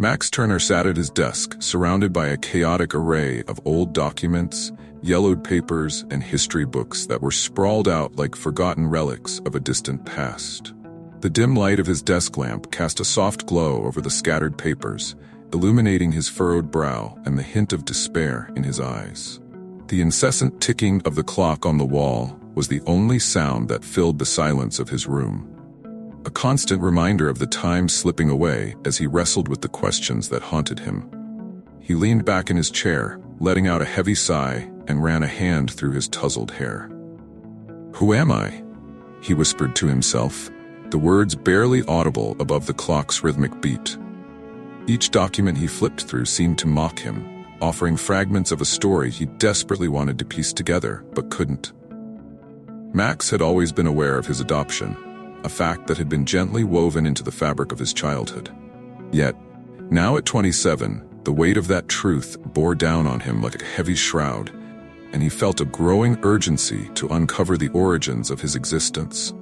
Max Turner sat at his desk, surrounded by a chaotic array of old documents, yellowed papers, and history books that were sprawled out like forgotten relics of a distant past. The dim light of his desk lamp cast a soft glow over the scattered papers, illuminating his furrowed brow and the hint of despair in his eyes. The incessant ticking of the clock on the wall was the only sound that filled the silence of his room, a constant reminder of the time slipping away as he wrestled with the questions that haunted him. He leaned back in his chair, letting out a heavy sigh, and ran a hand through his tousled hair. "Who am I?" he whispered to himself, the words barely audible above the clock's rhythmic beat. Each document he flipped through seemed to mock him, offering fragments of a story he desperately wanted to piece together, but couldn't. Max had always been aware of his adoption, a fact that had been gently woven into the fabric of his childhood. Yet, now at 27, the weight of that truth bore down on him like a heavy shroud, and he felt a growing urgency to uncover the origins of his existence.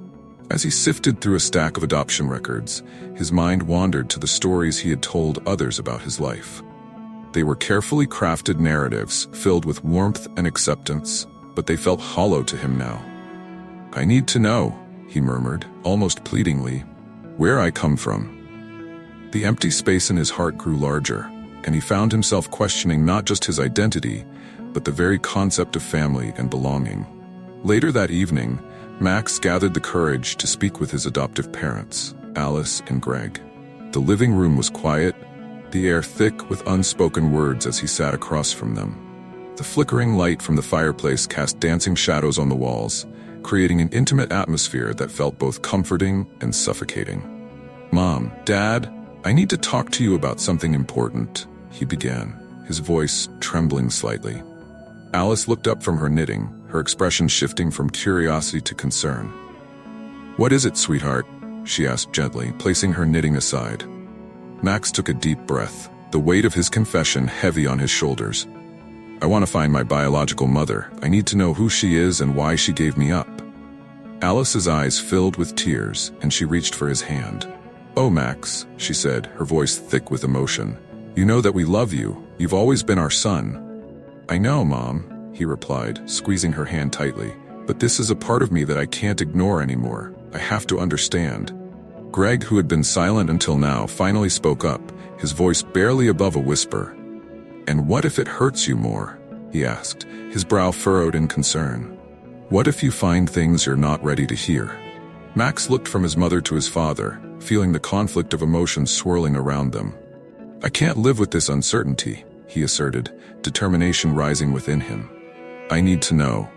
As he sifted through a stack of adoption records, his mind wandered to the stories he had told others about his life. They were carefully crafted narratives filled with warmth and acceptance, but they felt hollow to him now. "I need to know," he murmured, almost pleadingly, "where I come from." The empty space in his heart grew larger, and he found himself questioning not just his identity, but the very concept of family and belonging. Later that evening, Max gathered the courage to speak with his adoptive parents, Alice and Greg. The living room was quiet, the air thick with unspoken words as he sat across from them. The flickering light from the fireplace cast dancing shadows on the walls, creating an intimate atmosphere that felt both comforting and suffocating. "Mom, Dad, I need to talk to you about something important," he began, his voice trembling slightly. Alice looked up from her knitting, her expression shifting from curiosity to concern. "What is it, sweetheart?" she asked gently, placing her knitting aside. Max took a deep breath, the weight of his confession heavy on his shoulders. "I want to find my biological mother. I need to know who she is and why she gave me up." Alice's eyes filled with tears, and she reached for his hand. "Oh, Max," she said, her voice thick with emotion. "You know that we love you. You've always been our son." "I know, Mom," he replied, squeezing her hand tightly. "But this is a part of me that I can't ignore anymore. I have to understand." Greg, who had been silent until now, finally spoke up, his voice barely above a whisper. "And what if it hurts you more?" he asked, his brow furrowed in concern. "What if you find things you're not ready to hear?" Max looked from his mother to his father, feeling the conflict of emotions swirling around them. "I can't live with this uncertainty," he asserted, determination rising within him. "I need to know."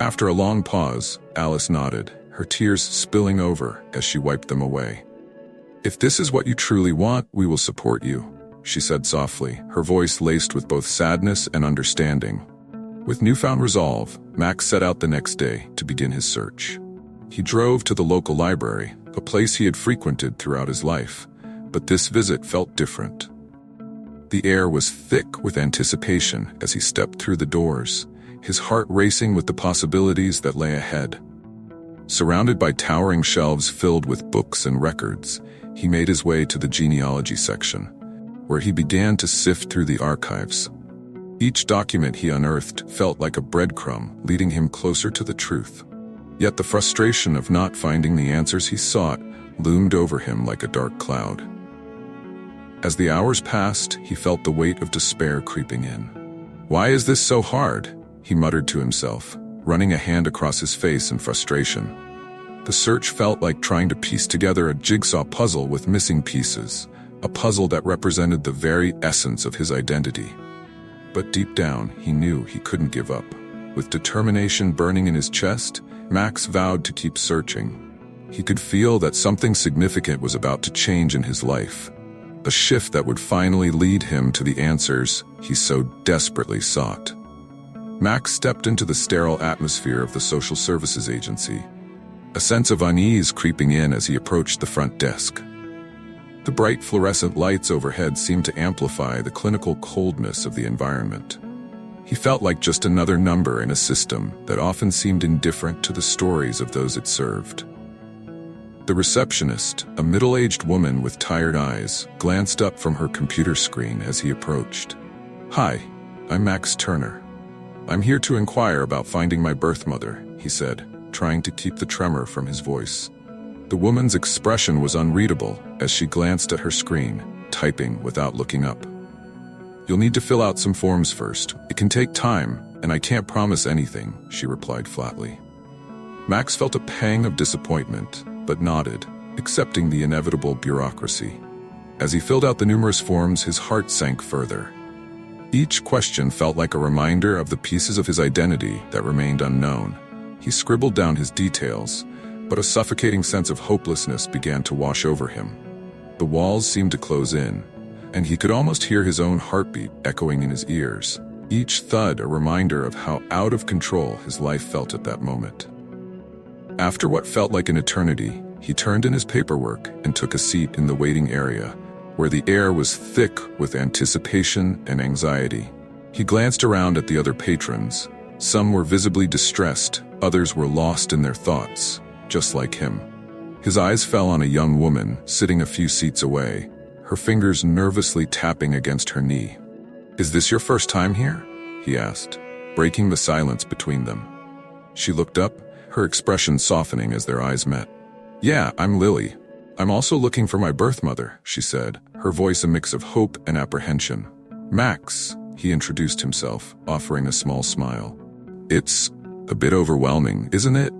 After a long pause, Alice nodded, her tears spilling over as she wiped them away. "If this is what you truly want, we will support you," she said softly, her voice laced with both sadness and understanding. With newfound resolve, Max set out the next day to begin his search. He drove to the local library, a place he had frequented throughout his life, but this visit felt different. The air was thick with anticipation as he stepped through the doors, his heart racing with the possibilities that lay ahead. Surrounded by towering shelves filled with books and records, he made his way to the genealogy section, where he began to sift through the archives. Each document he unearthed felt like a breadcrumb leading him closer to the truth. Yet the frustration of not finding the answers he sought loomed over him like a dark cloud. As the hours passed, he felt the weight of despair creeping in. "Why is this so hard?" he muttered to himself, running a hand across his face in frustration. The search felt like trying to piece together a jigsaw puzzle with missing pieces, a puzzle that represented the very essence of his identity. But deep down, he knew he couldn't give up. With determination burning in his chest, Max vowed to keep searching. He could feel that something significant was about to change in his life, a shift that would finally lead him to the answers he so desperately sought. Max stepped into the sterile atmosphere of the social services agency, a sense of unease creeping in as he approached the front desk. The bright fluorescent lights overhead seemed to amplify the clinical coldness of the environment. He felt like just another number in a system that often seemed indifferent to the stories of those it served. The receptionist, a middle-aged woman with tired eyes, glanced up from her computer screen as he approached. "Hi, I'm Max Turner. I'm here to inquire about finding my birth mother," he said, trying to keep the tremor from his voice. The woman's expression was unreadable as she glanced at her screen, typing without looking up. "You'll need to fill out some forms first. It can take time, and I can't promise anything," she replied flatly. Max felt a pang of disappointment, but nodded, accepting the inevitable bureaucracy. As he filled out the numerous forms, his heart sank further. Each question felt like a reminder of the pieces of his identity that remained unknown. He scribbled down his details, but a suffocating sense of hopelessness began to wash over him. The walls seemed to close in, and he could almost hear his own heartbeat echoing in his ears, each thud a reminder of how out of control his life felt at that moment. After what felt like an eternity, he turned in his paperwork and took a seat in the waiting area, where the air was thick with anticipation and anxiety. He glanced around at the other patrons. Some were visibly distressed, others were lost in their thoughts, just like him. His eyes fell on a young woman sitting a few seats away, her fingers nervously tapping against her knee. "Is this your first time here?" he asked, breaking the silence between them. She looked up, her expression softening as their eyes met. "Yeah, I'm Lily. I'm also looking for my birth mother," she said, her voice a mix of hope and apprehension. "Max," he introduced himself, offering a small smile. "It's a bit overwhelming, isn't it?"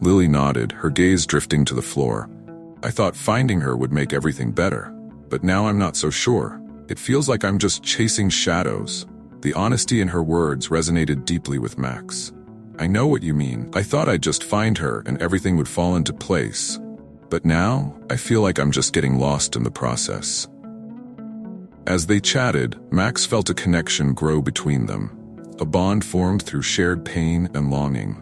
Lily nodded, her gaze drifting to the floor. "I thought finding her would make everything better, but now I'm not so sure. It feels like I'm just chasing shadows." The honesty in her words resonated deeply with Max. "I know what you mean. I thought I'd just find her and everything would fall into place. But now, I feel like I'm just getting lost in the process." As they chatted, Max felt a connection grow between them. A bond formed through shared pain and longing.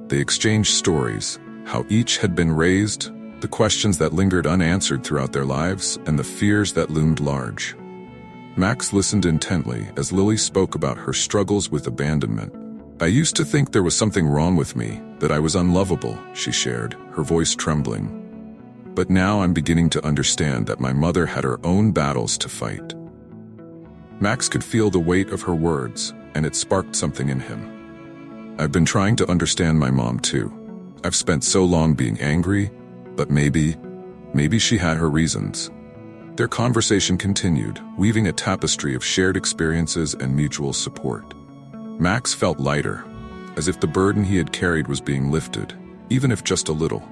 They exchanged stories, how each had been raised, the questions that lingered unanswered throughout their lives, and the fears that loomed large. Max listened intently as Lily spoke about her struggles with abandonment. "I used to think there was something wrong with me, that I was unlovable," she shared, her voice trembling. "But now I'm beginning to understand that my mother had her own battles to fight." Max could feel the weight of her words, and it sparked something in him. "I've been trying to understand my mom too. I've spent so long being angry, but maybe she had her reasons." Their conversation continued, weaving a tapestry of shared experiences and mutual support. Max felt lighter, as if the burden he had carried was being lifted, even if just a little.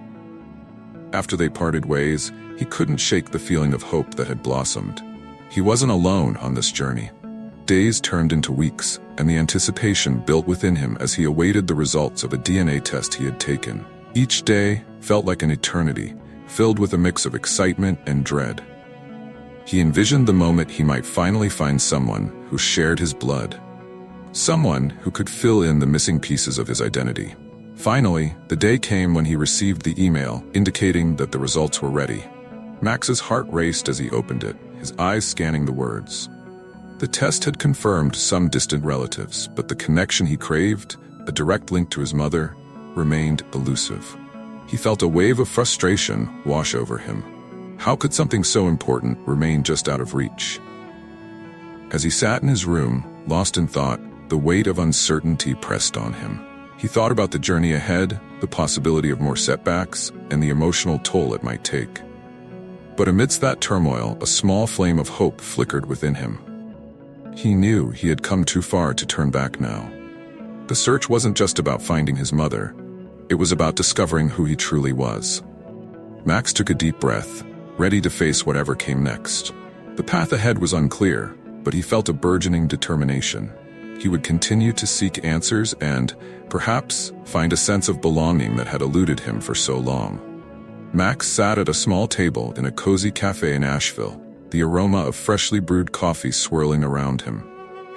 After they parted ways, he couldn't shake the feeling of hope that had blossomed. He wasn't alone on this journey. Days turned into weeks, and the anticipation built within him as he awaited the results of a DNA test he had taken. Each day felt like an eternity, filled with a mix of excitement and dread. He envisioned the moment he might finally find someone who shared his blood. Someone who could fill in the missing pieces of his identity. Finally, the day came when he received the email indicating that the results were ready. Max's heart raced as he opened it, his eyes scanning the words. The test had confirmed some distant relatives, but the connection he craved, a direct link to his mother, remained elusive. He felt a wave of frustration wash over him. How could something so important remain just out of reach? As he sat in his room, lost in thought, the weight of uncertainty pressed on him. He thought about the journey ahead, the possibility of more setbacks, and the emotional toll it might take. But amidst that turmoil, a small flame of hope flickered within him. He knew he had come too far to turn back now. The search wasn't just about finding his mother. It was about discovering who he truly was. Max took a deep breath, ready to face whatever came next. The path ahead was unclear, but he felt a burgeoning determination. He would continue to seek answers and, perhaps, find a sense of belonging that had eluded him for so long. Max sat at a small table in a cozy cafe in Asheville, the aroma of freshly brewed coffee swirling around him.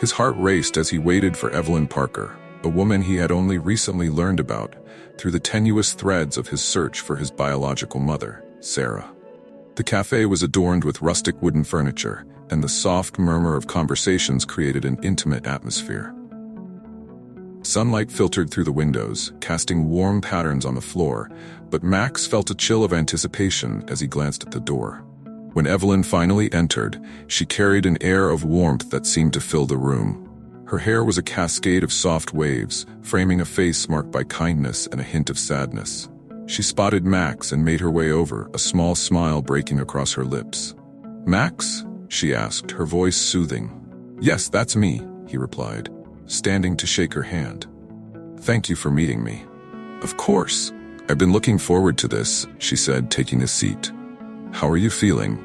His heart raced as he waited for Evelyn Parker, a woman he had only recently learned about through the tenuous threads of his search for his biological mother, Sarah. The cafe was adorned with rustic wooden furniture, and the soft murmur of conversations created an intimate atmosphere. Sunlight filtered through the windows, casting warm patterns on the floor, but Max felt a chill of anticipation as he glanced at the door. When Evelyn finally entered, she carried an air of warmth that seemed to fill the room. Her hair was a cascade of soft waves, framing a face marked by kindness and a hint of sadness. She spotted Max and made her way over, a small smile breaking across her lips. "Max?" she asked, her voice soothing. "Yes, that's me," he replied, standing to shake her hand. "Thank you for meeting me." "Of course. I've been looking forward to this," she said, taking a seat. "How are you feeling?"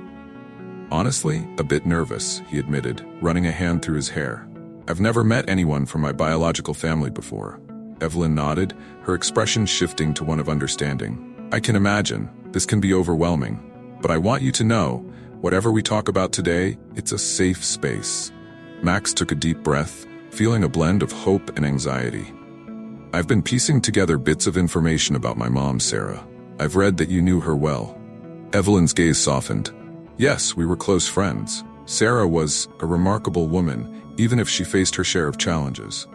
"Honestly, a bit nervous," he admitted, running a hand through his hair. "I've never met anyone from my biological family before." Evelyn nodded, her expression shifting to one of understanding. "I can imagine. This can be overwhelming. But I want you to know, whatever we talk about today, it's a safe space." Max took a deep breath, feeling a blend of hope and anxiety. "I've been piecing together bits of information about my mom, Sarah. I've read that you knew her well." Evelyn's gaze softened. "Yes, we were close friends. Sarah was a remarkable woman, even if she faced her share of challenges."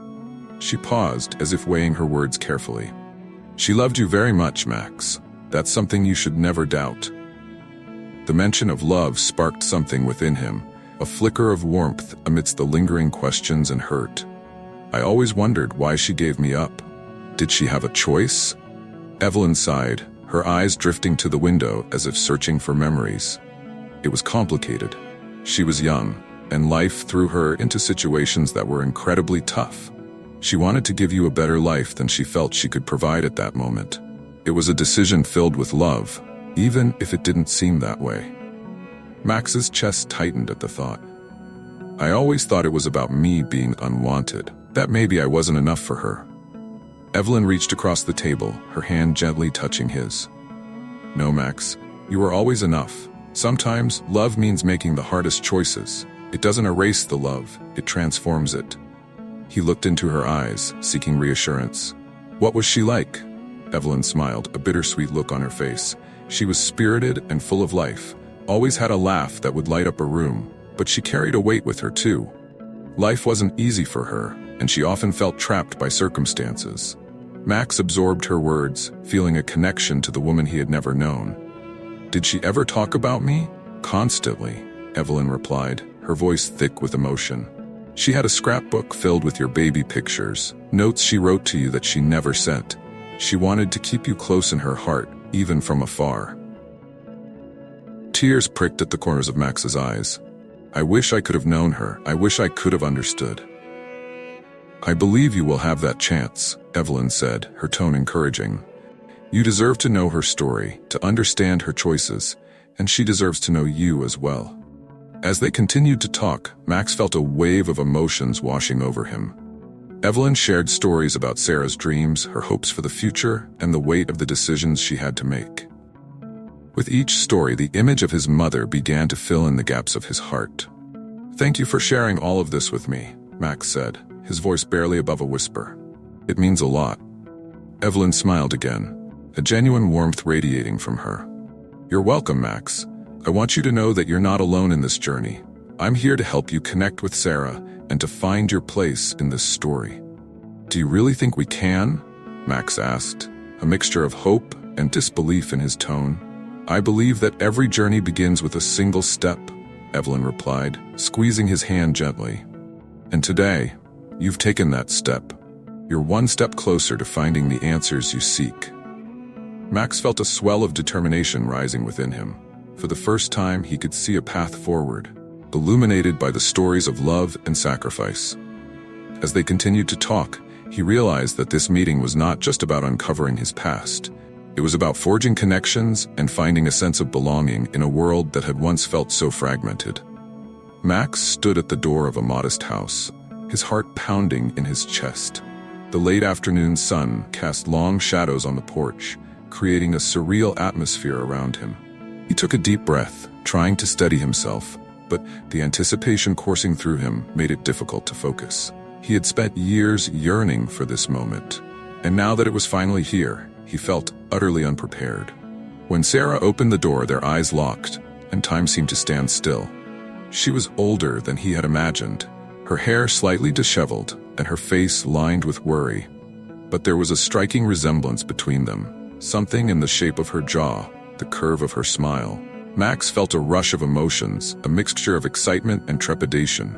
She paused, as if weighing her words carefully. "She loved you very much, Max. That's something you should never doubt." The mention of love sparked something within him, a flicker of warmth amidst the lingering questions and hurt. "I always wondered why she gave me up. Did she have a choice?" Evelyn sighed, her eyes drifting to the window as if searching for memories. It was complicated. She was young, and life threw her into situations that were incredibly tough. She wanted to give you a better life than she felt she could provide at that moment. It was a decision filled with love, even if it didn't seem that way. Max's chest tightened at the thought. "I always thought it was about me being unwanted, that maybe I wasn't enough for her." Evelyn reached across the table, her hand gently touching his. "No, Max, you were always enough. Sometimes love means making the hardest choices. It doesn't erase the love, it transforms it." He looked into her eyes, seeking reassurance. "What was she like?" Evelyn smiled, a bittersweet look on her face. She was spirited and full of life, always had a laugh that would light up a room, but she carried a weight with her too. Life wasn't easy for her, and she often felt trapped by circumstances. Max absorbed her words, feeling a connection to the woman he had never known. "Did she ever talk about me?" "Constantly," Evelyn replied, her voice thick with emotion. "She had a scrapbook filled with your baby pictures, notes she wrote to you that she never sent. She wanted to keep you close in her heart, even from afar." Tears pricked at the corners of Max's eyes. "I wish I could have known her. I wish I could have understood." "I believe you will have that chance," Evelyn said, her tone encouraging. "You deserve to know her story, to understand her choices, and she deserves to know you as well." As they continued to talk, Max felt a wave of emotions washing over him. Evelyn shared stories about Sarah's dreams, her hopes for the future, and the weight of the decisions she had to make. With each story, the image of his mother began to fill in the gaps of his heart. "Thank you for sharing all of this with me," Max said, his voice barely above a whisper. "It means a lot." Evelyn smiled again, a genuine warmth radiating from her. "You're welcome, Max. I want you to know that you're not alone in this journey. I'm here to help you connect with Sarah and to find your place in this story." "Do you really think we can?" Max asked, a mixture of hope and disbelief in his tone. "I believe that every journey begins with a single step," Evelyn replied, squeezing his hand gently. "And today, you've taken that step. You're one step closer to finding the answers you seek." Max felt a swell of determination rising within him. For the first time, he could see a path forward, illuminated by the stories of love and sacrifice. As they continued to talk, he realized that this meeting was not just about uncovering his past. It was about forging connections and finding a sense of belonging in a world that had once felt so fragmented. Max stood at the door of a modest house, his heart pounding in his chest. The late afternoon sun cast long shadows on the porch, creating a surreal atmosphere around him. He took a deep breath, trying to steady himself, but the anticipation coursing through him made it difficult to focus. He had spent years yearning for this moment, and now that it was finally here, he felt utterly unprepared. When Sarah opened the door, their eyes locked, and time seemed to stand still. She was older than he had imagined, her hair slightly disheveled, and her face lined with worry. But there was a striking resemblance between them, something in the shape of her jaw, the curve of her smile. Max felt a rush of emotions, a mixture of excitement and trepidation.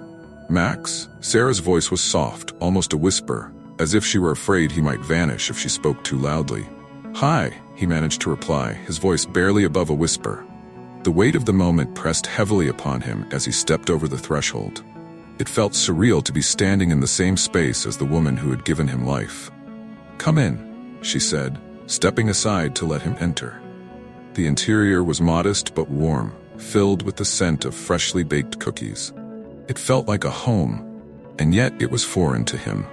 "Max?" Sarah's voice was soft, almost a whisper, as if she were afraid he might vanish if she spoke too loudly. "Hi," he managed to reply, his voice barely above a whisper. The weight of the moment pressed heavily upon him as he stepped over the threshold. It felt surreal to be standing in the same space as the woman who had given him life. "Come in," she said, stepping aside to let him enter. The interior was modest but warm, filled with the scent of freshly baked cookies. It felt like a home, and yet it was foreign to him.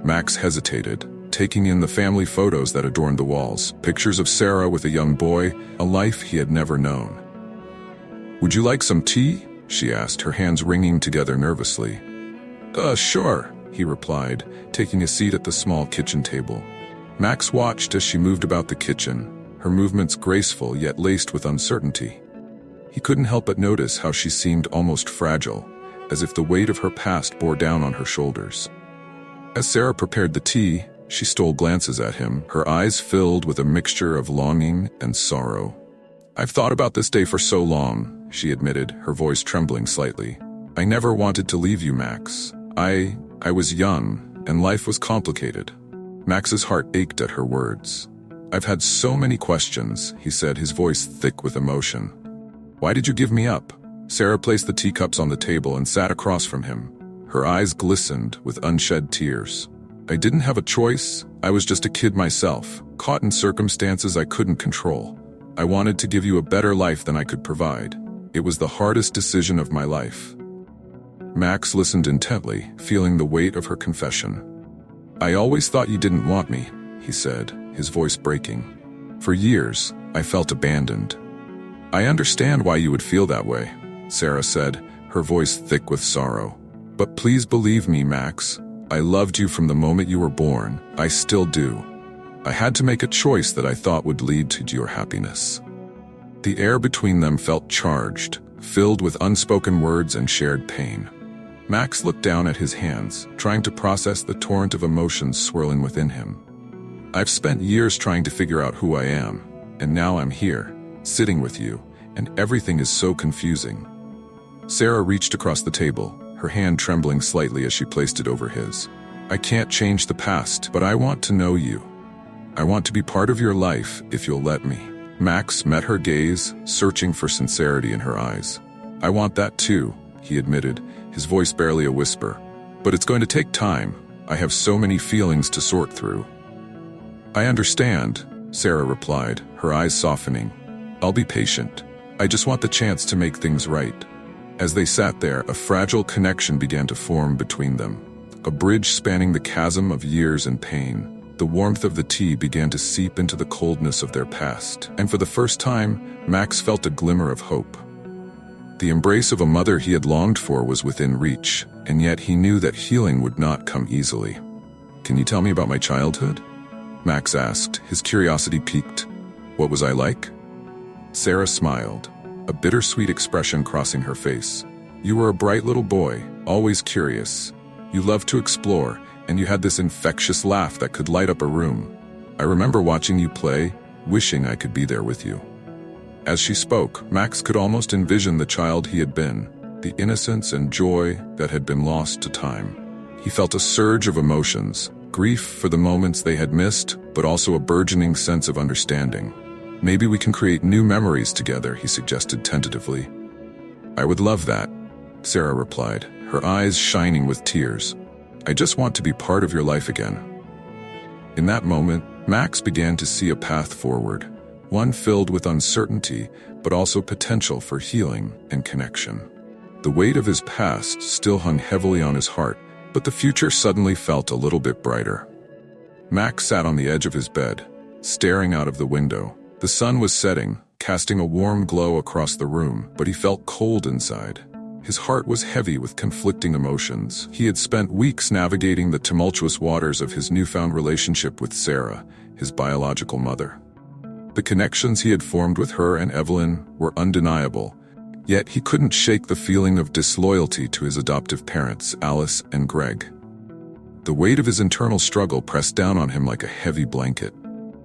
Max hesitated, taking in the family photos that adorned the walls, pictures of Sarah with a young boy, a life he had never known. "Would you like some tea?" she asked, her hands wringing together nervously. Sure," he replied, taking a seat at the small kitchen table. Max watched as she moved about the kitchen, her movements graceful yet laced with uncertainty. He couldn't help but notice how she seemed almost fragile, as if the weight of her past bore down on her shoulders. As Sarah prepared the tea, she stole glances at him, her eyes filled with a mixture of longing and sorrow. "I've thought about this day for so long," she admitted, her voice trembling slightly. "I never wanted to leave you, Max. I was young, and life was complicated." Max's heart ached at her words. "I've had so many questions," he said, his voice thick with emotion. "Why did you give me up?" Sarah placed the teacups on the table and sat across from him. Her eyes glistened with unshed tears. "I didn't have a choice. I was just a kid myself, caught in circumstances I couldn't control. I wanted to give you a better life than I could provide. It was the hardest decision of my life." Max listened intently, feeling the weight of her confession. "I always thought you didn't want me," he said, his voice breaking. "For years, I felt abandoned." "I understand why you would feel that way," Sarah said, her voice thick with sorrow. "But please believe me, Max. I loved you from the moment you were born. I still do. I had to make a choice that I thought would lead to your happiness." The air between them felt charged, filled with unspoken words and shared pain. Max looked down at his hands, trying to process the torrent of emotions swirling within him. "I've spent years trying to figure out who I am, and now I'm here, sitting with you, and everything is so confusing." Sarah reached across the table, her hand trembling slightly as she placed it over his. "I can't change the past, but I want to know you. I want to be part of your life if you'll let me." Max met her gaze, searching for sincerity in her eyes. "I want that too," he admitted, his voice barely a whisper. "But it's going to take time. I have so many feelings to sort through." "I understand," Sarah replied, her eyes softening. "I'll be patient. I just want the chance to make things right." As they sat there, a fragile connection began to form between them. A bridge spanning the chasm of years and pain. The warmth of the tea began to seep into the coldness of their past, and for the first time, Max felt a glimmer of hope. The embrace of a mother he had longed for was within reach, and yet he knew that healing would not come easily. "Can you tell me about my childhood?" Max asked, his curiosity piqued. "What was I like?" Sarah smiled, a bittersweet expression crossing her face. "You were a bright little boy, always curious. You loved to explore, and you had this infectious laugh that could light up a room. I remember watching you play, wishing I could be there with you." As she spoke, Max could almost envision the child he had been, the innocence and joy that had been lost to time. He felt a surge of emotions, grief for the moments they had missed, but also a burgeoning sense of understanding. "Maybe we can create new memories together," he suggested tentatively. "I would love that," Sarah replied, her eyes shining with tears. "I just want to be part of your life again." In that moment, Max began to see a path forward, one filled with uncertainty, but also potential for healing and connection. The weight of his past still hung heavily on his heart, but the future suddenly felt a little bit brighter. Max sat on the edge of his bed, staring out of the window. The sun was setting, casting a warm glow across the room, but he felt cold inside. His heart was heavy with conflicting emotions. He had spent weeks navigating the tumultuous waters of his newfound relationship with Sarah, his biological mother. The connections he had formed with her and Evelyn were undeniable, yet he couldn't shake the feeling of disloyalty to his adoptive parents, Alice and Greg. The weight of his internal struggle pressed down on him like a heavy blanket.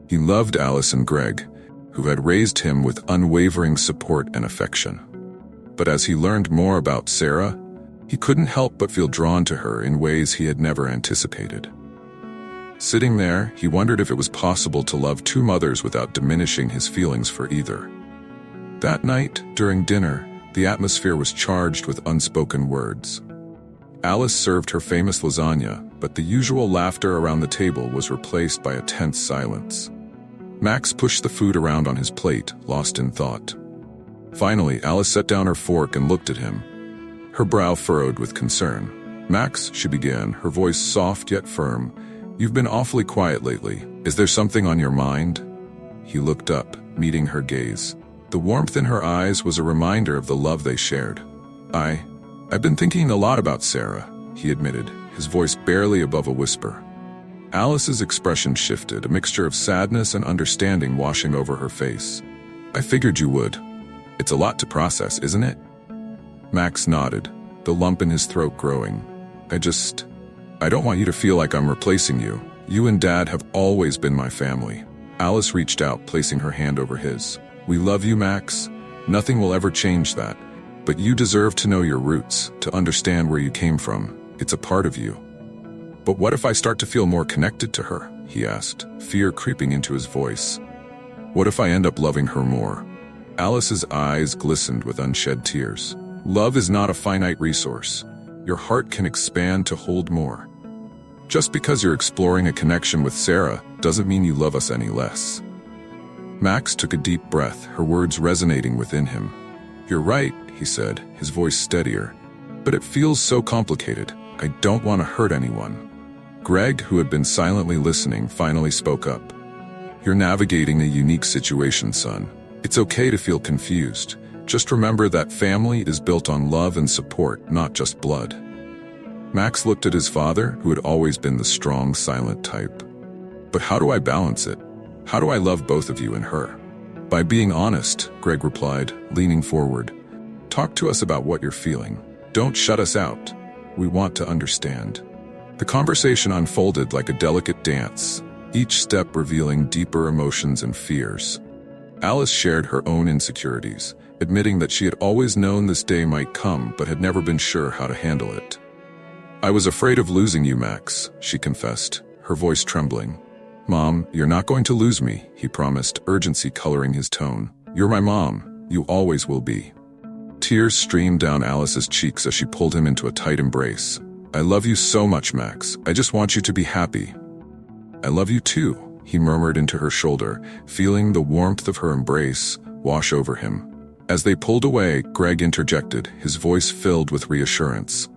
He loved Alice and Greg, who had raised him with unwavering support and affection. But as he learned more about Sarah, he couldn't help but feel drawn to her in ways he had never anticipated. Sitting there, he wondered if it was possible to love two mothers without diminishing his feelings for either. That night, during dinner, the atmosphere was charged with unspoken words. Alice served her famous lasagna, but the usual laughter around the table was replaced by a tense silence. Max pushed the food around on his plate, lost in thought. Finally, Alice set down her fork and looked at him, her brow furrowed with concern. "Max," she began, her voice soft yet firm, "you've been awfully quiet lately. Is there something on your mind?" He looked up, meeting her gaze. The warmth in her eyes was a reminder of the love they shared. I've been thinking a lot about Sarah," he admitted, his voice barely above a whisper. Alice's expression shifted, a mixture of sadness and understanding washing over her face. "I figured you would. It's a lot to process, isn't it?" Max nodded, the lump in his throat growing. I don't want you to feel like I'm replacing you. You and Dad have always been my family." Alice reached out, placing her hand over his. "We love you, Max. Nothing will ever change that. But you deserve to know your roots, to understand where you came from. It's a part of you." "But what if I start to feel more connected to her?" he asked, fear creeping into his voice. "What if I end up loving her more?" Alice's eyes glistened with unshed tears. "Love is not a finite resource. Your heart can expand to hold more. Just because you're exploring a connection with Sarah doesn't mean you love us any less." Max took a deep breath, her words resonating within him. "You're right," he said, his voice steadier. "But it feels so complicated. I don't want to hurt anyone." Greg, who had been silently listening, finally spoke up. "You're navigating a unique situation, son. It's okay to feel confused. Just remember that family is built on love and support, not just blood." Max looked at his father, who had always been the strong, silent type. "But how do I balance it? How do I love both of you and her?" "By being honest," Greg replied, leaning forward. "Talk to us about what you're feeling. Don't shut us out. We want to understand." The conversation unfolded like a delicate dance, each step revealing deeper emotions and fears. Alice shared her own insecurities, admitting that she had always known this day might come but had never been sure how to handle it. "I was afraid of losing you, Max," she confessed, her voice trembling. "Mom, you're not going to lose me," he promised, urgency coloring his tone. "You're my mom. You always will be." Tears streamed down Alice's cheeks as she pulled him into a tight embrace. "I love you so much, Max. I just want you to be happy." "I love you too," he murmured into her shoulder, feeling the warmth of her embrace wash over him. As they pulled away, Greg interjected, his voice filled with reassurance.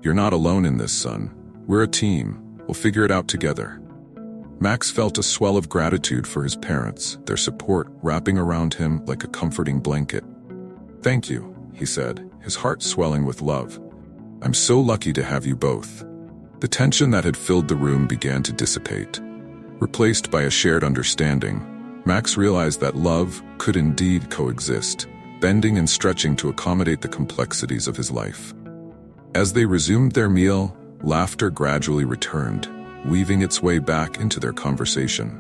"You're not alone in this, son. We're a team. We'll figure it out together." Max felt a swell of gratitude for his parents, their support wrapping around him like a comforting blanket. "Thank you," he said, his heart swelling with love. "I'm so lucky to have you both." The tension that had filled the room began to dissipate. Replaced by a shared understanding, Max realized that love could indeed coexist, bending and stretching to accommodate the complexities of his life. As they resumed their meal, laughter gradually returned, weaving its way back into their conversation.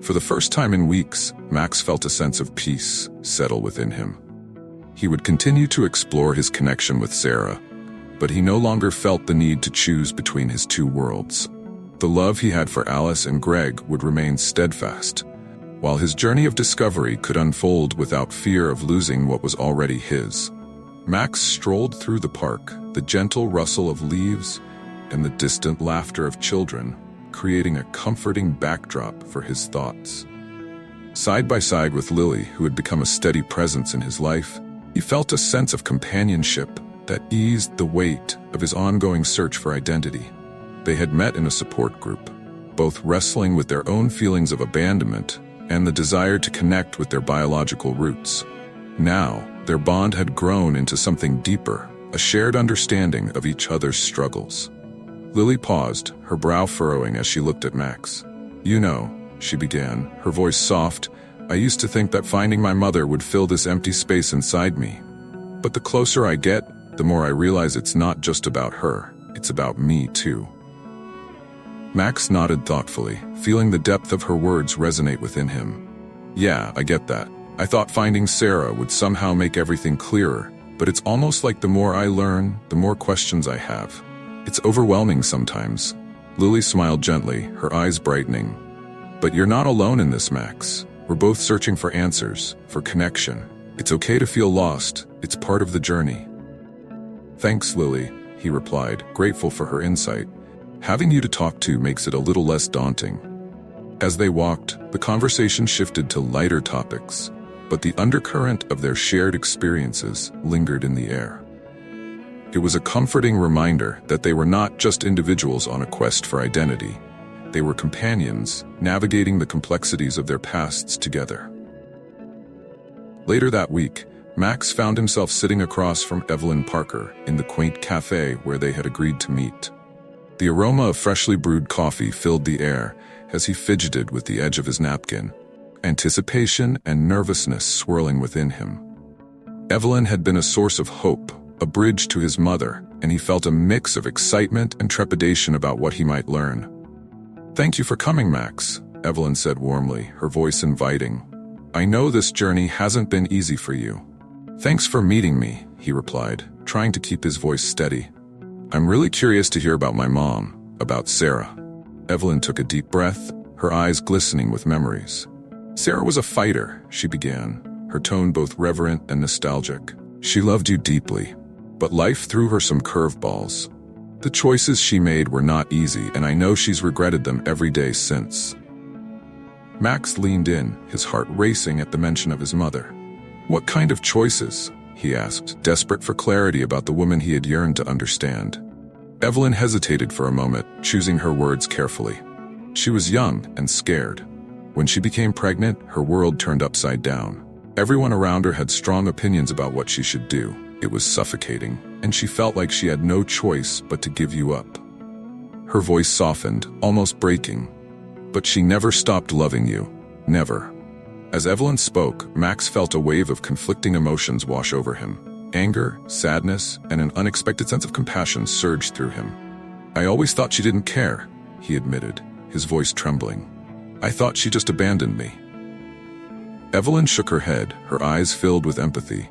For the first time in weeks, Max felt a sense of peace settle within him. He would continue to explore his connection with Sarah, but he no longer felt the need to choose between his two worlds. The love he had for Alice and Greg would remain steadfast, while his journey of discovery could unfold without fear of losing what was already his. Max strolled through the park, the gentle rustle of leaves and the distant laughter of children, creating a comforting backdrop for his thoughts. Side by side with Lily, who had become a steady presence in his life, he felt a sense of companionship that eased the weight of his ongoing search for identity. They had met in a support group, both wrestling with their own feelings of abandonment and the desire to connect with their biological roots. Now, their bond had grown into something deeper, a shared understanding of each other's struggles. Lily paused, her brow furrowing as she looked at Max. "You know," she began, her voice soft, "I used to think that finding my mother would fill this empty space inside me. But the closer I get, the more I realize it's not just about her, it's about me too." Max nodded thoughtfully, feeling the depth of her words resonate within him. Yeah, I get that. I thought finding Sarah would somehow make everything clearer, but it's almost like the more I learn, the more questions I have. It's overwhelming sometimes. Lily smiled gently, her eyes brightening. But you're not alone in this, Max. We're both searching for answers, for connection. It's okay to feel lost. It's part of the journey. Thanks, Lily, he replied, grateful for her insight. Having you to talk to makes it a little less daunting. As they walked, the conversation shifted to lighter topics, but the undercurrent of their shared experiences lingered in the air. It was a comforting reminder that they were not just individuals on a quest for identity. They were companions, navigating the complexities of their pasts together. Later that week, Max found himself sitting across from Evelyn Parker in the quaint cafe where they had agreed to meet. The aroma of freshly brewed coffee filled the air as he fidgeted with the edge of his napkin, anticipation and nervousness swirling within him. Evelyn had been a source of hope, a bridge to his mother, and he felt a mix of excitement and trepidation about what he might learn. "Thank you for coming, Max," Evelyn said warmly, her voice inviting. "I know this journey hasn't been easy for you." "Thanks for meeting me," he replied, trying to keep his voice steady. "I'm really curious to hear about my mom, about Sarah." Evelyn took a deep breath, her eyes glistening with memories. "Sarah was a fighter," she began, her tone both reverent and nostalgic. "She loved you deeply, but life threw her some curveballs. The choices she made were not easy, and I know she's regretted them every day since." Max leaned in, his heart racing at the mention of his mother. "What kind of choices?" he asked, desperate for clarity about the woman he had yearned to understand. Evelyn hesitated for a moment, choosing her words carefully. She was young and scared. When she became pregnant, her world turned upside down. Everyone around her had strong opinions about what she should do. It was suffocating, and she felt like she had no choice but to give you up. Her voice softened, almost breaking. "But she never stopped loving you. Never." As Evelyn spoke, Max felt a wave of conflicting emotions wash over him. Anger, sadness, and an unexpected sense of compassion surged through him. "I always thought she didn't care," he admitted, his voice trembling. "I thought she just abandoned me." Evelyn shook her head, her eyes filled with empathy.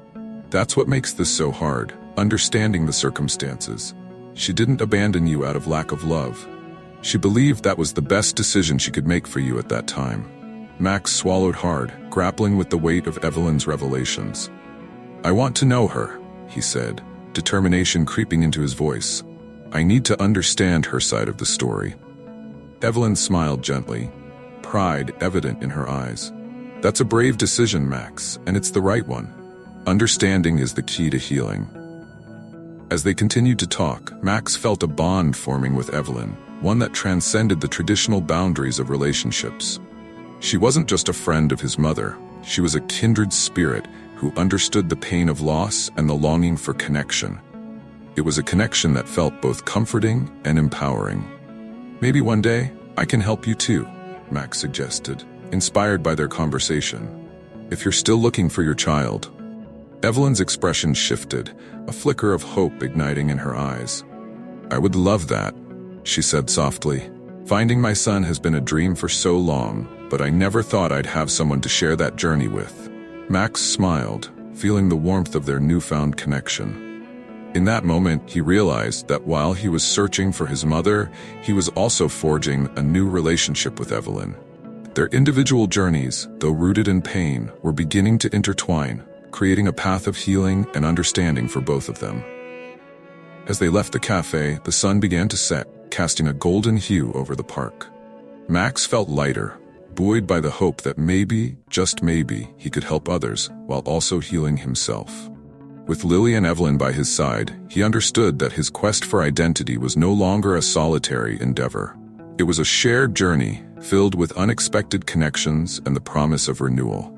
"That's what makes this so hard, understanding the circumstances. She didn't abandon you out of lack of love. She believed that was the best decision she could make for you at that time." Max swallowed hard, grappling with the weight of Evelyn's revelations. "I want to know her," he said, determination creeping into his voice. "I need to understand her side of the story." Evelyn smiled gently, pride evident in her eyes. "That's a brave decision, Max, and it's the right one. Understanding is the key to healing." As they continued to talk, Max felt a bond forming with Evelyn, one that transcended the traditional boundaries of relationships. She wasn't just a friend of his mother, she was a kindred spirit who understood the pain of loss and the longing for connection. It was a connection that felt both comforting and empowering. "Maybe one day, I can help you too," Max suggested, inspired by their conversation. "If you're still looking for your child." Evelyn's expression shifted, a flicker of hope igniting in her eyes. "I would love that," she said softly. "Finding my son has been a dream for so long, but I never thought I'd have someone to share that journey with." Max smiled, feeling the warmth of their newfound connection. In that moment, he realized that while he was searching for his mother, he was also forging a new relationship with Evelyn. Their individual journeys, though rooted in pain, were beginning to intertwine, creating a path of healing and understanding for both of them. As they left the cafe, the sun began to set, casting a golden hue over the park. Max felt lighter, buoyed by the hope that maybe, just maybe, he could help others while also healing himself. With Lily and Evelyn by his side, he understood that his quest for identity was no longer a solitary endeavor. It was a shared journey, filled with unexpected connections and the promise of renewal.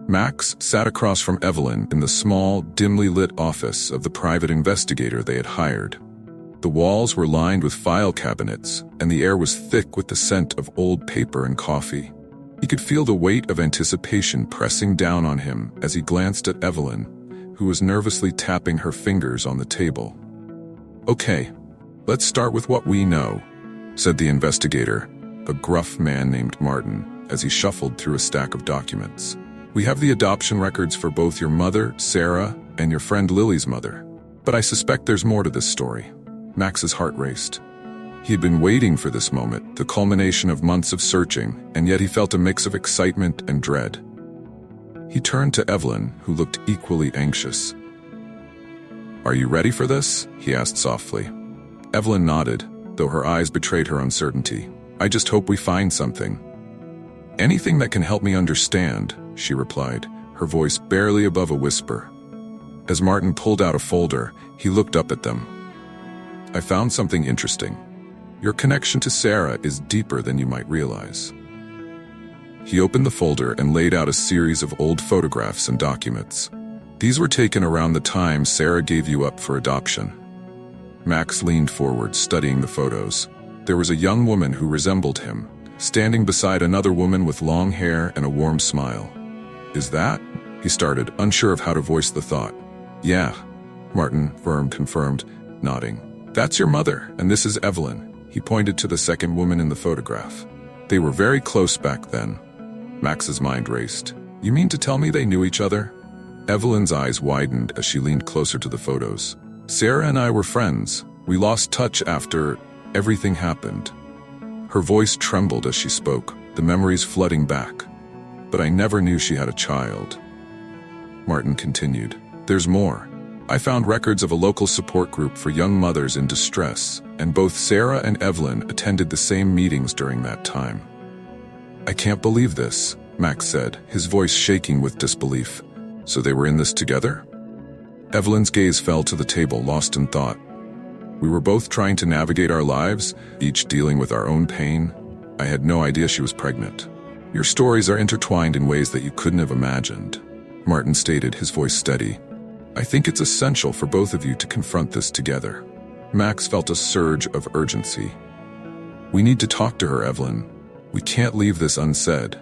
Max sat across from Evelyn in the small, dimly lit office of the private investigator they had hired. The walls were lined with file cabinets, and the air was thick with the scent of old paper and coffee. He could feel the weight of anticipation pressing down on him as he glanced at Evelyn, who was nervously tapping her fingers on the table. "Okay, let's start with what we know," said the investigator, a gruff man named Martin, as he shuffled through a stack of documents. "We have the adoption records for both your mother, Sarah, and your friend Lily's mother. But I suspect there's more to this story." Max's heart raced. He had been waiting for this moment, the culmination of months of searching, and yet he felt a mix of excitement and dread. He turned to Evelyn, who looked equally anxious. "Are you ready for this?" he asked softly. Evelyn nodded, though her eyes betrayed her uncertainty. "I just hope we find something." "Anything that can help me understand," she replied, her voice barely above a whisper. As Martin pulled out a folder, he looked up at them. "I found something interesting. Your connection to Sarah is deeper than you might realize." He opened the folder and laid out a series of old photographs and documents. "These were taken around the time Sarah gave you up for adoption." Max leaned forward, studying the photos. There was a young woman who resembled him, standing beside another woman with long hair and a warm smile. "Is that?" he started, unsure of how to voice the thought. "Yeah," Martin confirmed, nodding. "That's your mother, and this is Evelyn." He pointed to the second woman in the photograph. "They were very close back then." Max's mind raced. "You mean to tell me they knew each other?" Evelyn's eyes widened as she leaned closer to the photos. "Sarah and I were friends. We lost touch after everything happened." Her voice trembled as she spoke, the memories flooding back. "But I never knew she had a child." Martin continued. "There's more. I found records of a local support group for young mothers in distress, and both Sarah and Evelyn attended the same meetings during that time." "I can't believe this," Max said, his voice shaking with disbelief. "So they were in this together?" Evelyn's gaze fell to the table, lost in thought. "We were both trying to navigate our lives, each dealing with our own pain. I had no idea she was pregnant. Your stories are intertwined in ways that you couldn't have imagined," Martin stated, his voice steady. "I think it's essential for both of you to confront this together." Max felt a surge of urgency. "We need to talk to her, Evelyn. We can't leave this unsaid."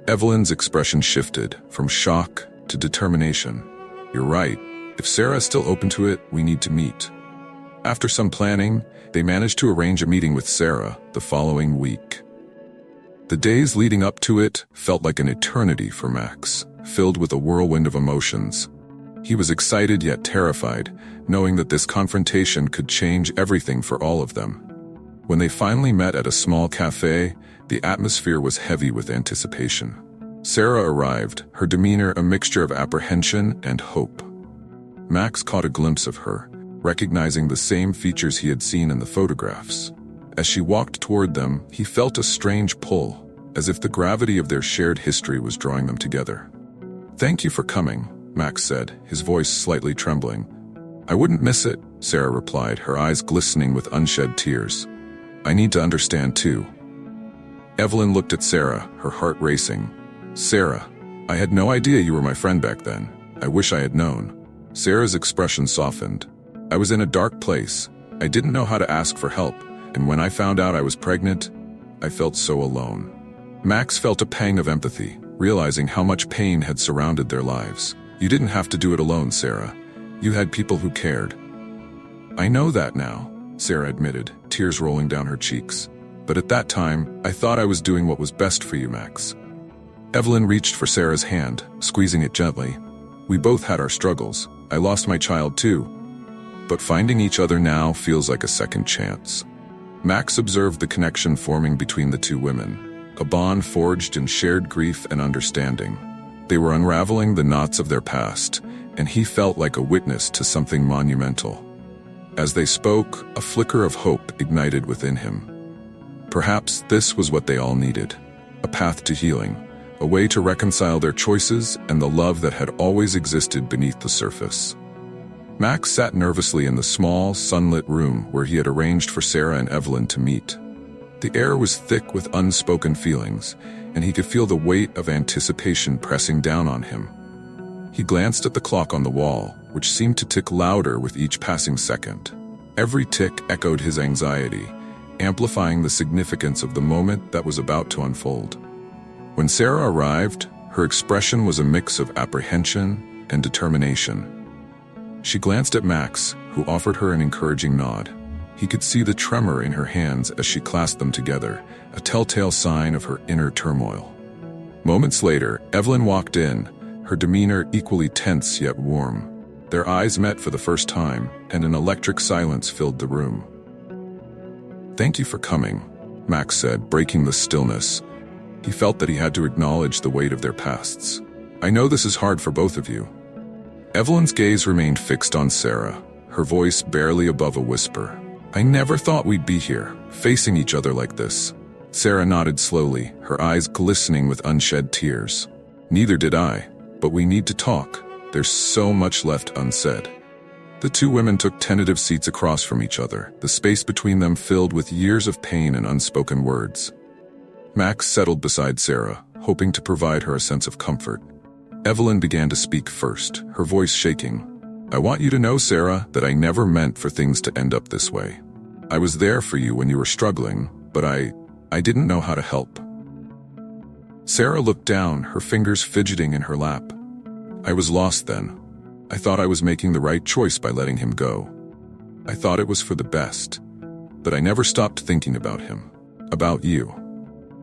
Evelyn's expression shifted, from shock to determination. "You're right. If Sarah is still open to it, we need to meet." After some planning, they managed to arrange a meeting with Sarah the following week. The days leading up to it felt like an eternity for Max, filled with a whirlwind of emotions. He was excited yet terrified, knowing that this confrontation could change everything for all of them. When they finally met at a small cafe, the atmosphere was heavy with anticipation. Sarah arrived, her demeanor a mixture of apprehension and hope. Max caught a glimpse of her, recognizing the same features he had seen in the photographs. As she walked toward them, he felt a strange pull, as if the gravity of their shared history was drawing them together. "Thank you for coming," Max said, his voice slightly trembling. "I wouldn't miss it," Sarah replied, her eyes glistening with unshed tears. "I need to understand too." Evelyn looked at Sarah, her heart racing. "Sarah, I had no idea you were my friend back then. I wish I had known." Sarah's expression softened. "I was in a dark place. I didn't know how to ask for help, and when I found out I was pregnant, I felt so alone." Max felt a pang of empathy, realizing how much pain had surrounded their lives. "You didn't have to do it alone, Sarah. You had people who cared." "I know that now," Sarah admitted, tears rolling down her cheeks. "But at that time, I thought I was doing what was best for you, Max." Evelyn reached for Sarah's hand, squeezing it gently. "We both had our struggles. I lost my child too. But finding each other now feels like a second chance." Max observed the connection forming between the two women, a bond forged in shared grief and understanding. They were unraveling the knots of their past, and he felt like a witness to something monumental. As they spoke, a flicker of hope ignited within him. Perhaps this was what they all needed, a path to healing, a way to reconcile their choices and the love that had always existed beneath the surface. Max sat nervously in the small, sunlit room where he had arranged for Sarah and Evelyn to meet. The air was thick with unspoken feelings, and he could feel the weight of anticipation pressing down on him. He glanced at the clock on the wall, which seemed to tick louder with each passing second. Every tick echoed his anxiety, amplifying the significance of the moment that was about to unfold. When Sarah arrived, her expression was a mix of apprehension and determination. She glanced at Max, who offered her an encouraging nod. He could see the tremor in her hands as she clasped them together, a telltale sign of her inner turmoil. Moments later, Evelyn walked in, her demeanor equally tense yet warm. Their eyes met for the first time, and an electric silence filled the room. "Thank you for coming," Max said, breaking the stillness. He felt that he had to acknowledge the weight of their pasts. "I know this is hard for both of you." Evelyn's gaze remained fixed on Sarah, her voice barely above a whisper. "I never thought we'd be here, facing each other like this." Sarah nodded slowly, her eyes glistening with unshed tears. "Neither did I, but we need to talk. There's so much left unsaid." The two women took tentative seats across from each other, the space between them filled with years of pain and unspoken words. Max settled beside Sarah, hoping to provide her a sense of comfort. Evelyn began to speak first, her voice shaking. "I want you to know, Sarah, that I never meant for things to end up this way. I was there for you when you were struggling, but I didn't know how to help." Sarah looked down, her fingers fidgeting in her lap. "I was lost then. I thought I was making the right choice by letting him go. I thought it was for the best. But I never stopped thinking about him. About you."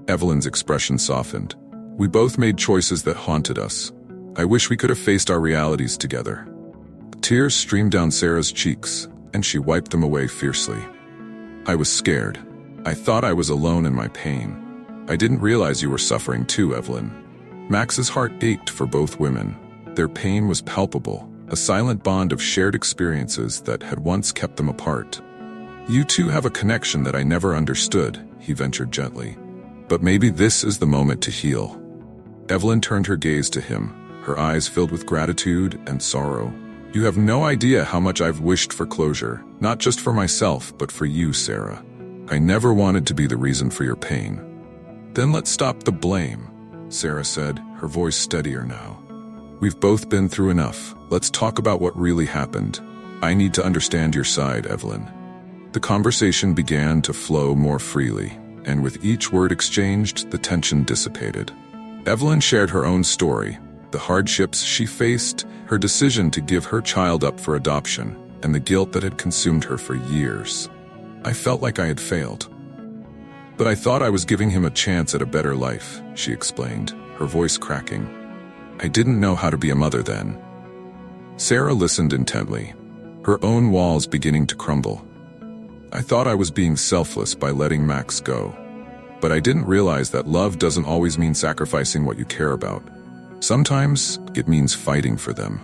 Evelyn's expression softened. "We both made choices that haunted us. I wish we could have faced our realities together." Tears streamed down Sarah's cheeks, and she wiped them away fiercely. "I was scared. I thought I was alone in my pain. I didn't realize you were suffering too, Evelyn." Max's heart ached for both women. Their pain was palpable, a silent bond of shared experiences that had once kept them apart. "You two have a connection that I never understood," he ventured gently. "But maybe this is the moment to heal." Evelyn turned her gaze to him, her eyes filled with gratitude and sorrow. "You have no idea how much I've wished for closure, not just for myself, but for you, Sarah. I never wanted to be the reason for your pain." "Then let's stop the blame," Sarah said, her voice steadier now. "We've both been through enough. Let's talk about what really happened. I need to understand your side, Evelyn." The conversation began to flow more freely, and with each word exchanged, the tension dissipated. Evelyn shared her own story, the hardships she faced, her decision to give her child up for adoption, and the guilt that had consumed her for years. "I felt like I had failed. But I thought I was giving him a chance at a better life," she explained, her voice cracking. "I didn't know how to be a mother then." Sarah listened intently, her own walls beginning to crumble. "I thought I was being selfless by letting Max go. But I didn't realize that love doesn't always mean sacrificing what you care about. Sometimes it means fighting for them."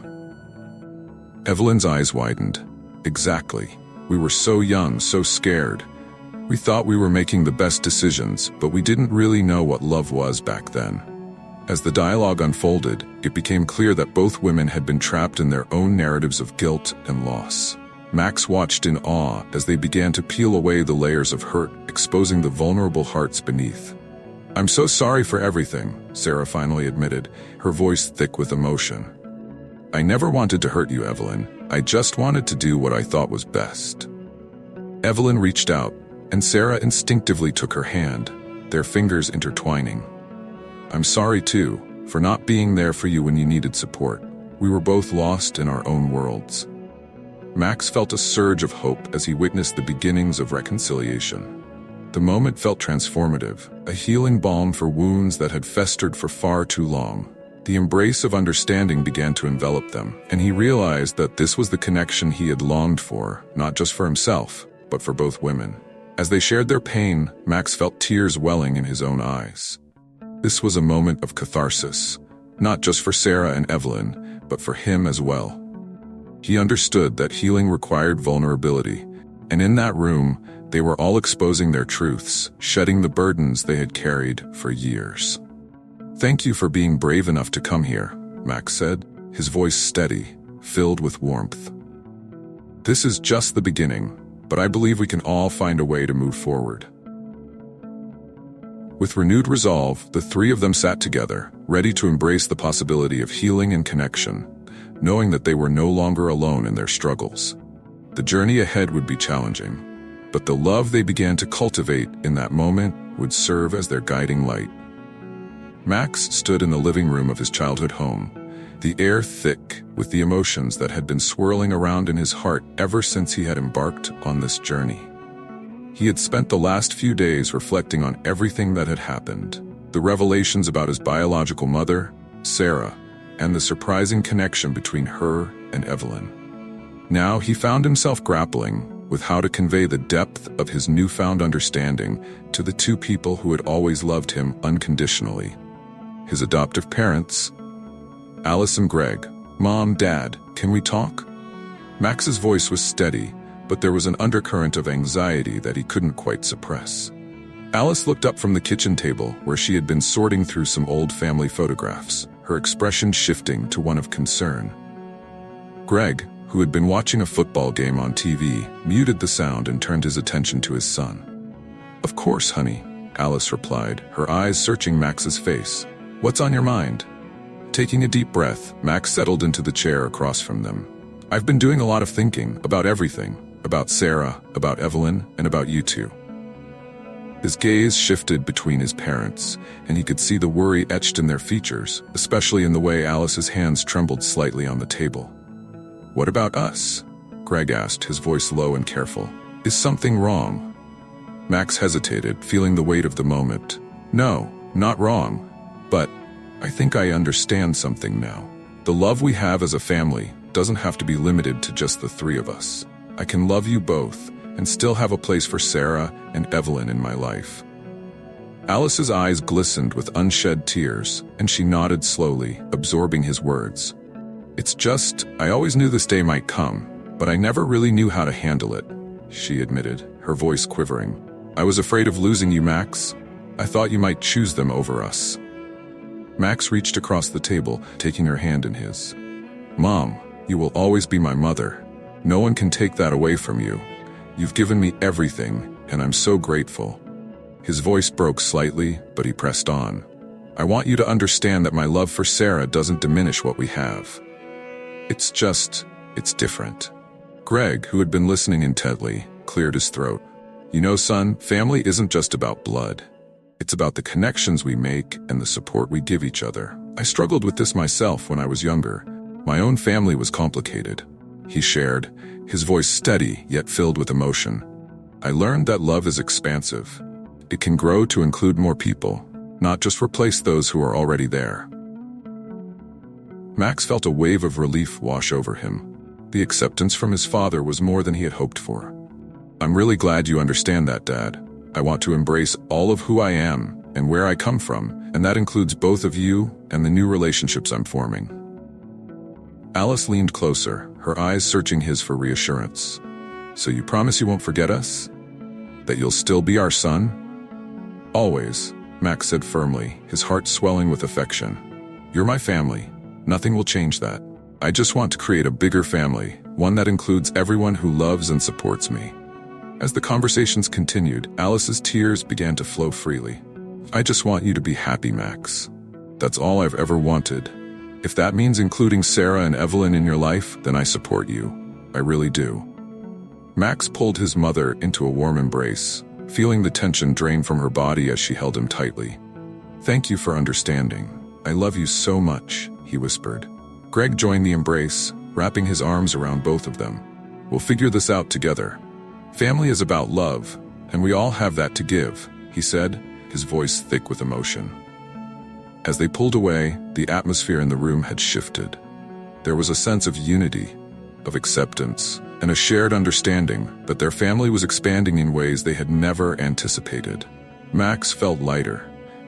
Evelyn's eyes widened. "Exactly. We were so young, so scared. We thought we were making the best decisions, but we didn't really know what love was back then." As the dialogue unfolded, it became clear that both women had been trapped in their own narratives of guilt and loss. Max watched in awe as they began to peel away the layers of hurt, exposing the vulnerable hearts beneath. "I'm so sorry for everything," Sarah finally admitted, her voice thick with emotion. "I never wanted to hurt you, Evelyn. I just wanted to do what I thought was best." Evelyn reached out, and Sarah instinctively took her hand, their fingers intertwining. "I'm sorry too, for not being there for you when you needed support. We were both lost in our own worlds." Max felt a surge of hope as he witnessed the beginnings of reconciliation. The moment felt transformative, a healing balm for wounds that had festered for far too long. The embrace of understanding began to envelop them, and he realized that this was the connection he had longed for, not just for himself, but for both women. As they shared their pain, Max felt tears welling in his own eyes. This was a moment of catharsis, not just for Sarah and Evelyn, but for him as well. He understood that healing required vulnerability, and in that room, they were all exposing their truths, shedding the burdens they had carried for years. "Thank you for being brave enough to come here," Max said, his voice steady, filled with warmth. "This is just the beginning, but I believe we can all find a way to move forward." With renewed resolve, the three of them sat together, ready to embrace the possibility of healing and connection, knowing that they were no longer alone in their struggles. The journey ahead would be challenging, but the love they began to cultivate in that moment would serve as their guiding light. Max stood in the living room of his childhood home, the air thick with the emotions that had been swirling around in his heart ever since he had embarked on this journey. He had spent the last few days reflecting on everything that had happened. The revelations about his biological mother, Sarah, and the surprising connection between her and Evelyn. Now he found himself grappling with how to convey the depth of his newfound understanding to the two people who had always loved him unconditionally. His adoptive parents, Alice and Greg. "Mom, Dad, can we talk?" Max's voice was steady, but there was an undercurrent of anxiety that he couldn't quite suppress. Alice looked up from the kitchen table where she had been sorting through some old family photographs, her expression shifting to one of concern. Greg, who had been watching a football game on TV, muted the sound and turned his attention to his son. "Of course, honey," Alice replied, her eyes searching Max's face. "What's on your mind?" Taking a deep breath, Max settled into the chair across from them. "I've been doing a lot of thinking about everything, about Sarah, about Evelyn, and about you two." His gaze shifted between his parents, and he could see the worry etched in their features, especially in the way Alice's hands trembled slightly on the table. "What about us?" Greg asked, his voice low and careful. "Is something wrong?" Max hesitated, feeling the weight of the moment. "No, not wrong. But I think I understand something now. The love we have as a family doesn't have to be limited to just the three of us. I can love you both and still have a place for Sarah and Evelyn in my life." Alice's eyes glistened with unshed tears, and she nodded slowly, absorbing his words. "It's just, I always knew this day might come, but I never really knew how to handle it," she admitted, her voice quivering. "I was afraid of losing you, Max. I thought you might choose them over us." Max reached across the table, taking her hand in his. "Mom, you will always be my mother. No one can take that away from you. You've given me everything, and I'm so grateful." His voice broke slightly, but he pressed on. "I want you to understand that my love for Sarah doesn't diminish what we have. It's different." Greg, who had been listening intently, cleared his throat. "You know, son, family isn't just about blood. It's about the connections we make and the support we give each other. I struggled with this myself when I was younger. My own family was complicated," he shared, his voice steady yet filled with emotion. "I learned that love is expansive. It can grow to include more people, not just replace those who are already there." Max felt a wave of relief wash over him. The acceptance from his father was more than he had hoped for. "I'm really glad you understand that, Dad. I want to embrace all of who I am and where I come from, and that includes both of you and the new relationships I'm forming." Alice leaned closer, her eyes searching his for reassurance. "So you promise you won't forget us? That you'll still be our son?" "Always," Max said firmly, his heart swelling with affection. "You're my family. Nothing will change that. I just want to create a bigger family, one that includes everyone who loves and supports me." As the conversations continued, Alice's tears began to flow freely. "I just want you to be happy, Max. That's all I've ever wanted. If that means including Sarah and Evelyn in your life, then I support you. I really do." Max pulled his mother into a warm embrace, feeling the tension drain from her body as she held him tightly. "Thank you for understanding. I love you so much," he whispered. Greg joined the embrace, wrapping his arms around both of them. "We'll figure this out together. Family is about love, and we all have that to give," he said, his voice thick with emotion. As they pulled away, the atmosphere in the room had shifted. There was a sense of unity, of acceptance, and a shared understanding that their family was expanding in ways they had never anticipated. Max felt lighter,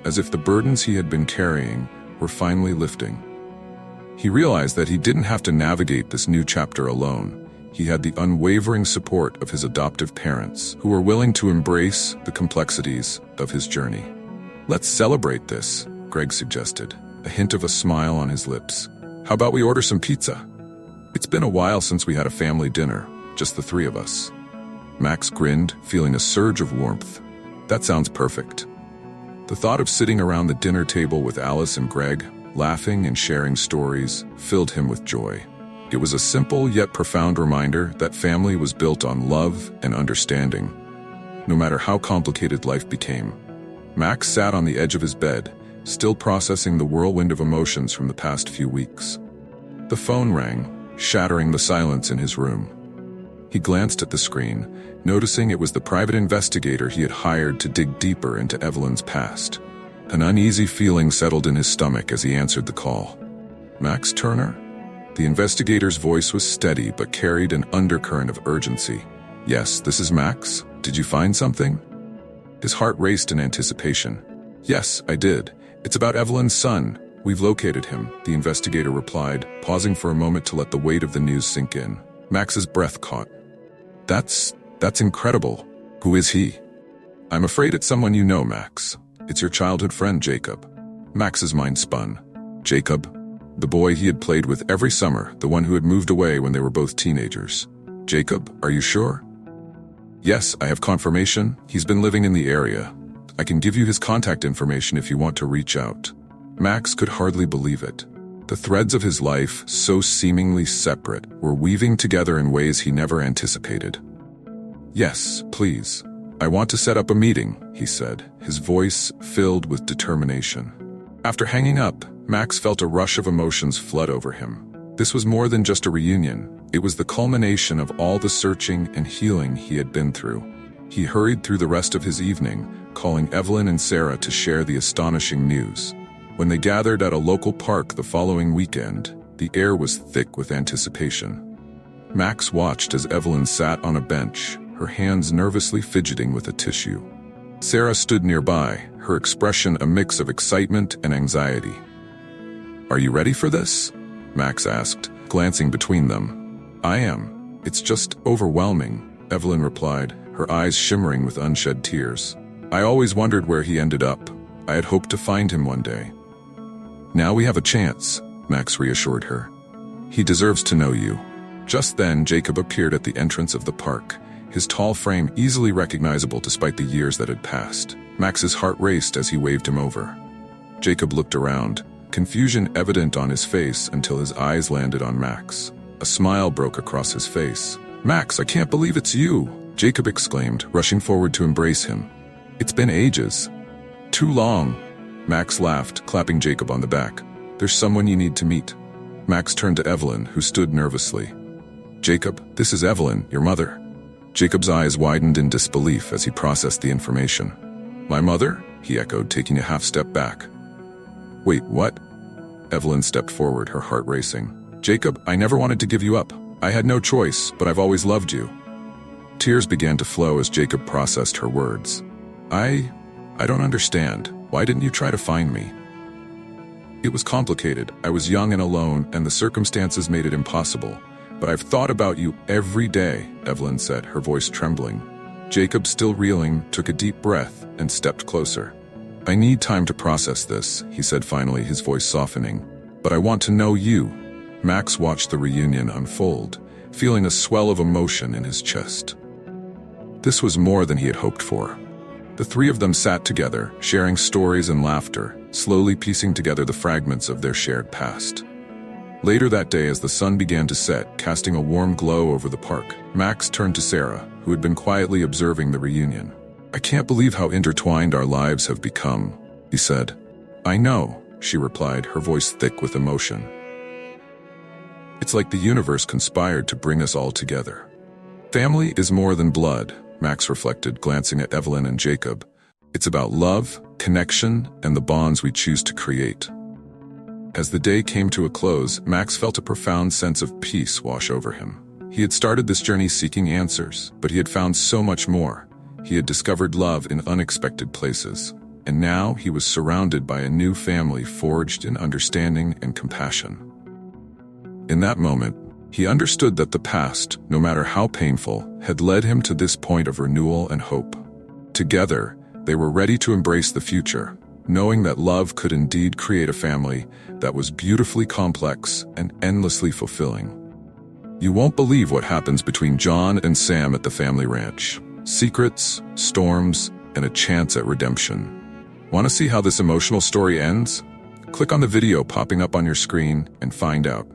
as if the burdens he had been carrying were finally lifting. He realized that he didn't have to navigate this new chapter alone. He had the unwavering support of his adoptive parents, who were willing to embrace the complexities of his journey. "Let's celebrate this," Greg suggested, a hint of a smile on his lips. "How about we order some pizza? It's been a while since we had a family dinner, just the three of us." Max grinned, feeling a surge of warmth. "That sounds perfect." The thought of sitting around the dinner table with Alice and Greg, laughing and sharing stories, filled him with joy. It was a simple yet profound reminder that family was built on love and understanding, no matter how complicated life became. Max sat on the edge of his bed, still processing the whirlwind of emotions from the past few weeks. The phone rang, shattering the silence in his room. He glanced at the screen, noticing it was the private investigator he had hired to dig deeper into Evelyn's past. An uneasy feeling settled in his stomach as he answered the call. Max Turner? The investigator's voice was steady but carried an undercurrent of urgency. Yes, this is Max. Did you find something? His heart raced in anticipation. Yes, I did. It's about Evelyn's son. We've located him, the investigator replied, pausing for a moment to let the weight of the news sink in. Max's breath caught. That's incredible. Who is he? I'm afraid it's someone you know, Max. It's your childhood friend, Jacob. Max's mind spun. Jacob? The boy he had played with every summer, the one who had moved away when they were both teenagers. Jacob, are you sure? Yes, I have confirmation. He's been living in the area. I can give you his contact information if you want to reach out. Max could hardly believe it. The threads of his life, so seemingly separate, were weaving together in ways he never anticipated. Yes, please. I want to set up a meeting, he said, his voice filled with determination. After hanging up, Max felt a rush of emotions flood over him. This was more than just a reunion. It was the culmination of all the searching and healing he had been through. He hurried through the rest of his evening, calling Evelyn and Sarah to share the astonishing news. When they gathered at a local park the following weekend, the air was thick with anticipation. Max watched as Evelyn sat on a bench, her hands nervously fidgeting with a tissue. Sarah stood nearby, her expression a mix of excitement and anxiety. Are you ready for this? Max asked, glancing between them. I am. It's just overwhelming, Evelyn replied, her eyes shimmering with unshed tears. I always wondered where he ended up. I had hoped to find him one day. Now we have a chance, Max reassured her. He deserves to know you. Just then, Jacob appeared at the entrance of the park, his tall frame easily recognizable despite the years that had passed. Max's heart raced as he waved him over. Jacob looked around, confusion evident on his face until his eyes landed on Max. A smile broke across his face. Max, I can't believe it's you, Jacob exclaimed, rushing forward to embrace him. It's been ages. Too long. Max laughed, clapping Jacob on the back. There's someone you need to meet. Max turned to Evelyn, who stood nervously. Jacob, this is Evelyn, your mother. Jacob's eyes widened in disbelief as he processed the information. My mother? He echoed, taking a half step back. Wait, what? Evelyn stepped forward, her heart racing. Jacob, I never wanted to give you up. I had no choice, but I've always loved you. Tears began to flow as Jacob processed her words. I don't understand. Why didn't you try to find me? It was complicated. I was young and alone, and the circumstances made it impossible. But I've thought about you every day, Evelyn said, her voice trembling. Jacob, still reeling, took a deep breath and stepped closer. I need time to process this, he said finally, his voice softening. But I want to know you. Max watched the reunion unfold, feeling a swell of emotion in his chest. This was more than he had hoped for. The three of them sat together, sharing stories and laughter, slowly piecing together the fragments of their shared past. Later that day, as the sun began to set, casting a warm glow over the park, Max turned to Sarah, who had been quietly observing the reunion. I can't believe how intertwined our lives have become, he said. I know, she replied, her voice thick with emotion. It's like the universe conspired to bring us all together. Family is more than blood, Max reflected, glancing at Evelyn and Jacob. It's about love, connection, and the bonds we choose to create. As the day came to a close, Max felt a profound sense of peace wash over him. He had started this journey seeking answers, but he had found so much more. He had discovered love in unexpected places, and now he was surrounded by a new family forged in understanding and compassion. In that moment, he understood that the past, no matter how painful, had led him to this point of renewal and hope. Together, they were ready to embrace the future, knowing that love could indeed create a family that was beautifully complex and endlessly fulfilling. You won't believe what happens between John and Sam at the family ranch. Secrets, storms, and a chance at redemption. Want to see how this emotional story ends? Click on the video popping up on your screen and find out.